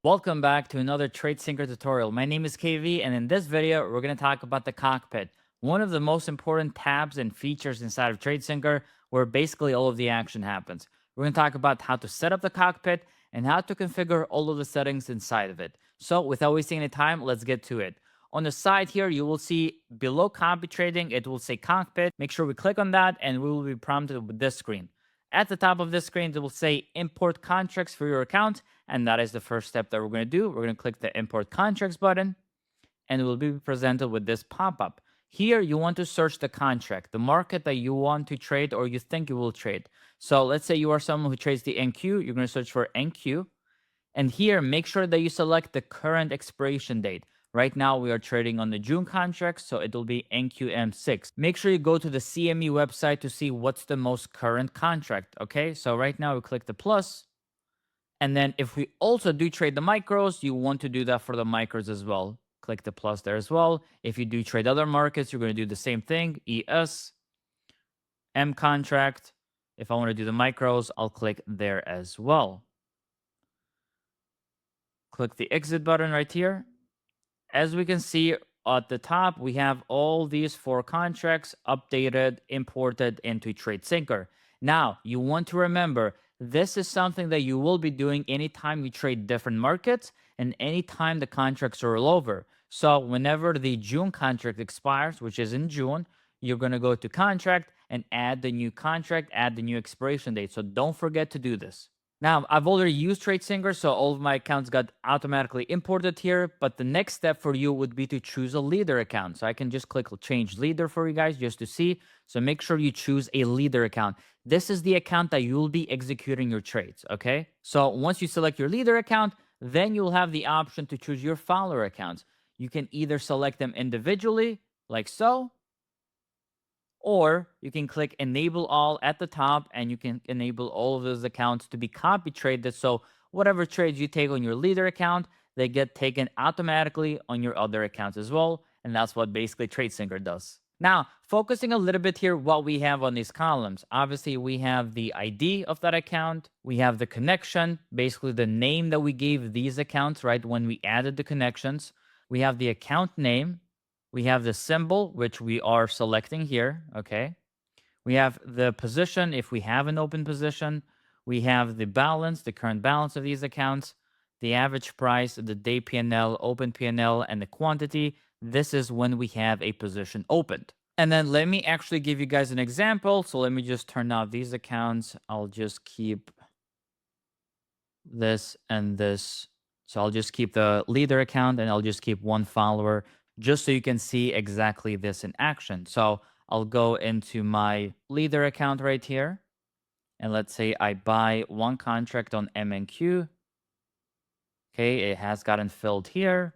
Welcome back to another Tradesyncer tutorial. My name is Kejvi, and in this video, we're going to talk about the Cockpit, one of the most important tabs and features inside of Tradesyncer, where basically all of the action happens. We're going to talk about how to set up the Cockpit and how to configure all of the settings inside of it. So without wasting any time, let's get to it. On the side here, you will see below copy trading, it will say Cockpit. Make sure we click on that, and we will be prompted with this screen. At the top of this screen, it will say import contracts for your account. And that is the first step that we're going to do. We're going to click the import contracts button, and we'll be presented with this pop-up. Here, you want to search the contract, the market that you want to trade or you think you will trade. So let's say you are someone who trades the NQ. You're going to search for NQ. And here, make sure that you select the current expiration date. Right now, we are trading on the June contract, so it will be NQM6. Make sure you go to the CME website to see what's the most current contract, okay? So right now, we click the plus. And then if we also do trade the micros, you want to do that for the micros as well. Click the plus there as well. If you do trade other markets, you're going to do the same thing. ES, M contract. If I want to do the micros, I'll click there as well. Click the exit button right here. As we can see at the top, we have all these 4 contracts updated, imported into Tradesyncer. Now, you want to remember, this is something that you will be doing anytime you trade different markets and anytime the contracts are all over. So whenever the June contract expires, which is in June, you're going to go to contract and add the new contract, add the new expiration date. So don't forget to do this. Now, I've already used Tradesyncer, so all of my accounts got automatically imported here. But the next step for you would be to choose a leader account. So I can just click change leader for you guys just to see. So make sure you choose a leader account. This is the account that you'll be executing your trades, okay? So once you select your leader account, then you'll have the option to choose your follower accounts. You can either select them individually, like so, or you can click enable all at the top and you can enable all of those accounts to be copy traded. So whatever trades you take on your leader account, they get taken automatically on your other accounts as well. And that's what basically Tradesyncer does. Now, focusing a little bit here, what we have on these columns. Obviously, we have the ID of that account. We have the connection, basically the name that we gave these accounts, right, when we added the connections. We have the account name. We have the symbol, which we are selecting here, okay? We have the position, if we have an open position. We have the balance, the current balance of these accounts, the average price, the day P&L, open P&L, and the quantity. This is when we have a position opened. And then let me actually give you guys an example. So let me just turn off these accounts. I'll just keep this and this. So I'll just keep the leader account and I'll just keep one follower just so you can see exactly this in action. So I'll go into my leader account right here. And let's say I buy one contract on MNQ. Okay, it has gotten filled here.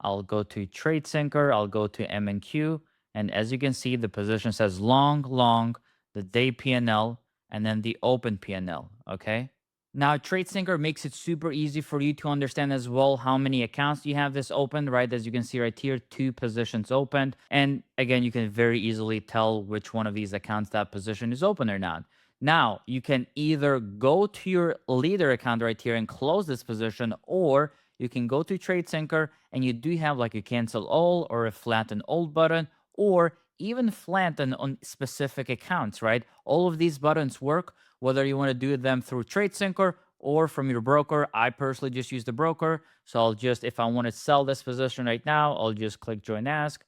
I'll go to Tradesyncer. I'll go to MNQ. And as you can see, the position says long, long, the day P&L, and then the open P&L. Okay. Now, Tradesyncer makes it super easy for you to understand as well how many accounts you have this opened, right? As you can see right here, 2 positions opened. And again, you can very easily tell which one of these accounts that position is open or not. Now, you can either go to your leader account right here and close this position, or you can go to Tradesyncer and you do have like a cancel all or a flatten all button, or even flatten on specific accounts, right? All of these buttons work whether you want to do them through Tradesyncer or from your broker. I personally just use the broker. So I'll just, if I want to sell this position right now, I'll just click join ask.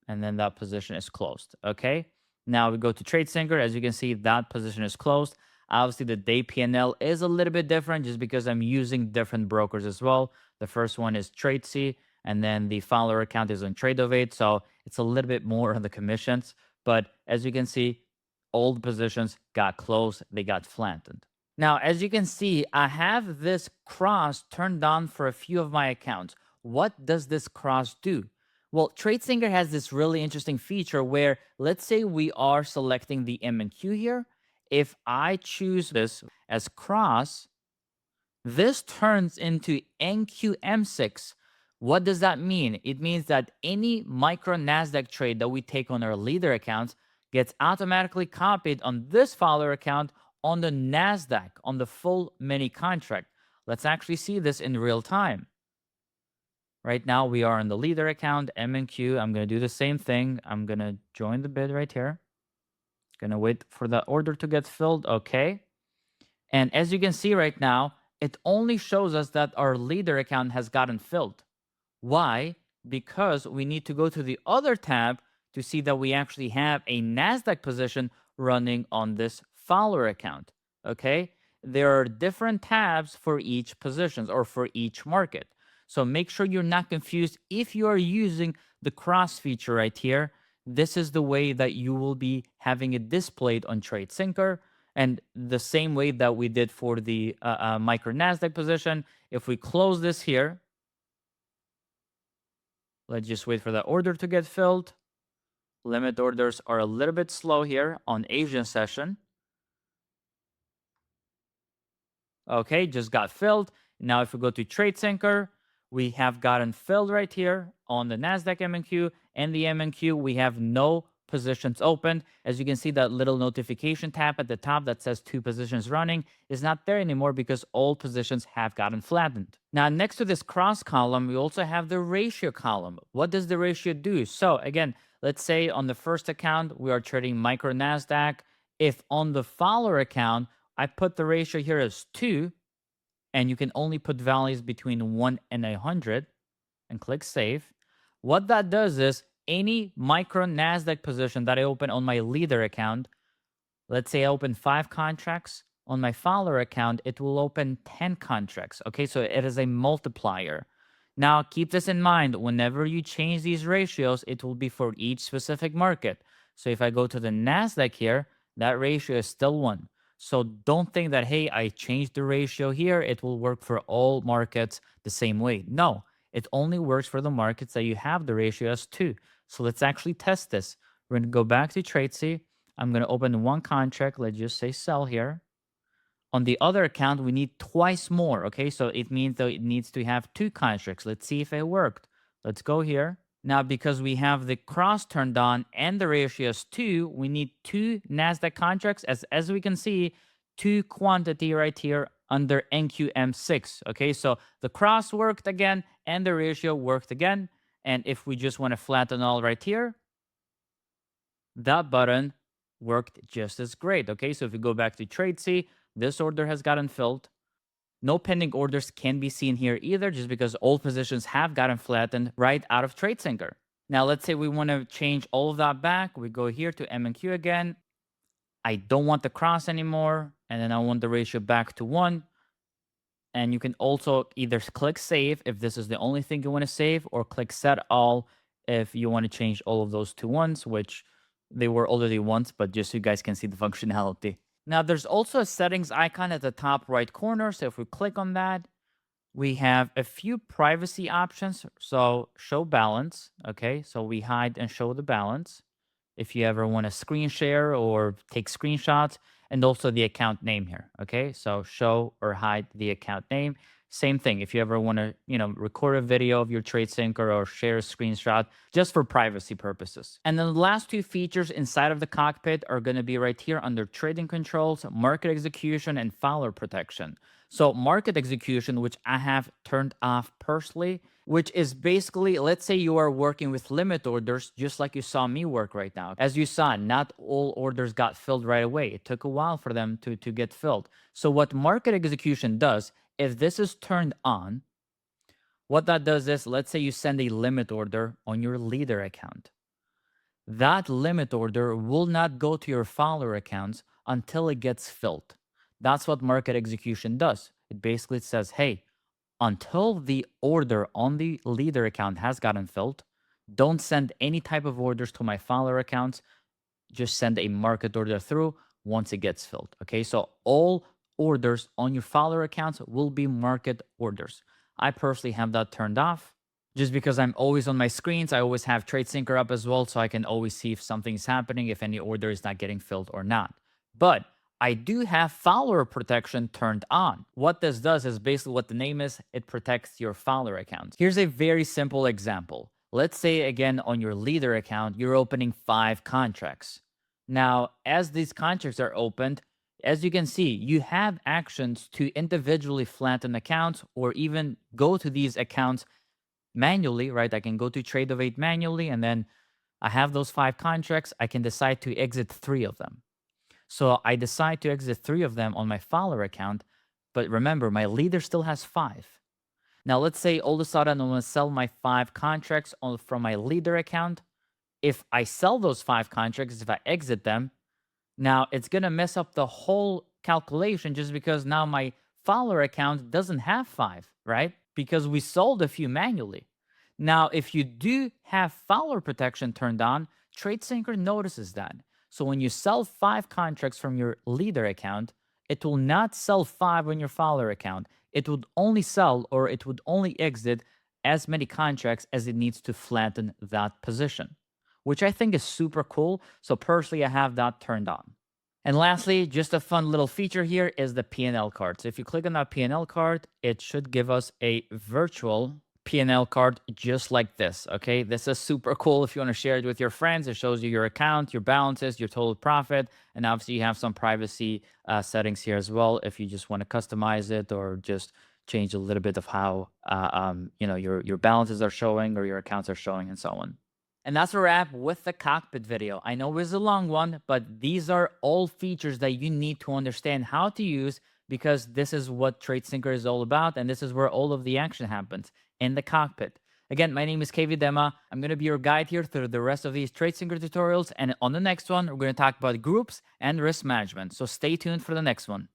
And then that position is closed. Okay. Now we go to Tradesyncer. As you can see, that position is closed. Obviously, the day P&L is a little bit different just because I'm using different brokers as well. The first one is Tradesy, and then the follower account is on Tradeovate. So it's a little bit more on the commissions. But as you can see, all the positions got closed, they got flattened. Now, as you can see, I have this cross turned on for a few of my accounts. What does this cross do? Well, Tradesyncer has this really interesting feature where, let's say we are selecting the M and Q here. If I choose this as cross, this turns into NQM6. What does that mean? It means that any micro NASDAQ trade that we take on our leader accounts gets automatically copied on this follower account on the NASDAQ, on the full mini contract. Let's actually see this in real time. Right now, we are on the leader account, M&Q. I'm going to do the same thing. I'm going to join the bid right here. Going to wait for the order to get filled. Okay. And as you can see right now, it only shows us that our leader account has gotten filled. Why? Because we need to go to the other tab to see that we actually have a NASDAQ position running on this follower account. Okay? There are different tabs for each positions or for each market. So make sure you're not confused. If you are using the cross feature right here, this is the way that you will be having it displayed on Tradesyncer. And the same way that we did for the micro NASDAQ position, if we close this here, let's just wait for the order to get filled. Limit orders are a little bit slow here on Asian session. Okay, just got filled. Now if we go to Tradesyncer, we have gotten filled right here on the NASDAQ MNQ and the MNQ. We have no positions open. As you can see, that little notification tab at the top that says 2 positions running is not there anymore because all positions have gotten flattened. Now, next to this cross column, we also have the ratio column. What does the ratio do? So again, let's say on the first account, we are trading micro NASDAQ. If on the follower account, I put the ratio here as 2, and you can only put values between 1 and 100, and click save. What that does is any micro NASDAQ position that I open on my leader account, let's say I open 5 contracts, on my follower account, it will open 10 contracts. Okay, so it is a multiplier. Now, keep this in mind. Whenever you change these ratios, it will be for each specific market. So if I go to the NASDAQ here, that ratio is still 1. So don't think that, hey, I changed the ratio here. It will work for all markets the same way. No, it only works for the markets that you have the ratio as 2. So let's actually test this. We're going to go back to Tradesy. I'm going to open 1 contract. Let's just say sell here. On the other account, we need twice more. Okay, so it means that it needs to have 2 contracts. Let's see if it worked. Let's go here. Now, because we have the cross turned on and the ratio is 2, we need 2 NASDAQ contracts. As we can see, 2 quantity right here under NQM6. Okay, so the cross worked again and the ratio worked again. And if we just want to flatten all right here, that button worked just as great. Okay, so if we go back to Tradesy, this order has gotten filled. No pending orders can be seen here either, just because all positions have gotten flattened right out of Tradesyncer. Now, let's say we want to change all of that back. We go here to M&Q again. I don't want the cross anymore, and then I want the ratio back to 1. And you can also either click save if this is the only thing you want to save, or click set all if you want to change all of those to ones, which they were already ones, but just so you guys can see the functionality. Now, there's also a settings icon at the top right corner. So if we click on that, we have a few privacy options. So show balance. Okay, so we hide and show the balance if you ever want to screen share or take screenshots, and also the account name here. Okay, so show or hide the account name. Same thing if you ever want to, record a video of your Tradesyncer or share a screenshot just for privacy purposes. And then the last 2 features inside of the cockpit are going to be right here under trading controls, market execution, and follower protection. So market execution, which I have turned off personally, which is basically, let's say you are working with limit orders, just like you saw me work right now. As you saw, not all orders got filled right away. It took a while for them to get filled. So what market execution does, if this is turned on, what that does is, let's say you send a limit order on your leader account. That limit order will not go to your follower accounts until it gets filled. That's what market execution does. It basically says, hey, until the order on the leader account has gotten filled, don't send any type of orders to my follower accounts. Just send a market order through once it gets filled. Okay, so all orders on your follower accounts will be market orders. I personally have that turned off just because I'm always on my screens. I always have Tradesyncer up as well, so I can always see if something's happening, if any order is not getting filled or not. But I do have follower protection turned on. What this does is basically what the name is, it protects your follower account. Here's a very simple example. Let's say again on your leader account, you're opening 5 contracts. Now, as these contracts are opened, as you can see, you have actions to individually flatten accounts or even go to these accounts manually, right? I can go to Tradovate manually, and then I have those 5 contracts. I can decide to exit 3 of them. So I decide to exit 3 of them on my follower account. But remember, my leader still has 5. Now, let's say all of a sudden I want to sell my 5 contracts from my leader account. If I sell those 5 contracts, if I exit them, now it's going to mess up the whole calculation just because now my follower account doesn't have 5, right? Because we sold a few manually. Now, if you do have follower protection turned on, Tradesyncer notices that. So when you sell 5 contracts from your leader account, it will not sell 5 on your follower account. It would only sell, or it would only exit as many contracts as it needs to flatten that position, which I think is super cool. So personally, I have that turned on. And lastly, just a fun little feature here is the P&L card. So if you click on that P&L card, it should give us a virtual P&L card just like this. Okay, this is super cool. If you want to share it with your friends, it shows you your account, your balances, your total profit, and obviously you have some privacy settings here as well if you just want to customize it or just change a little bit of how your balances are showing or your accounts are showing and so on. And that's a wrap with the cockpit video. I know it was a long one, but these are all features that you need to understand how to use, because this is what Tradesyncer is all about, and this is where all of the action happens, in the cockpit. Again, my name is Kejvi Dema. I'm going to be your guide here through the rest of these Tradesyncer tutorials, and on the next one, we're going to talk about groups and risk management. So stay tuned for the next one.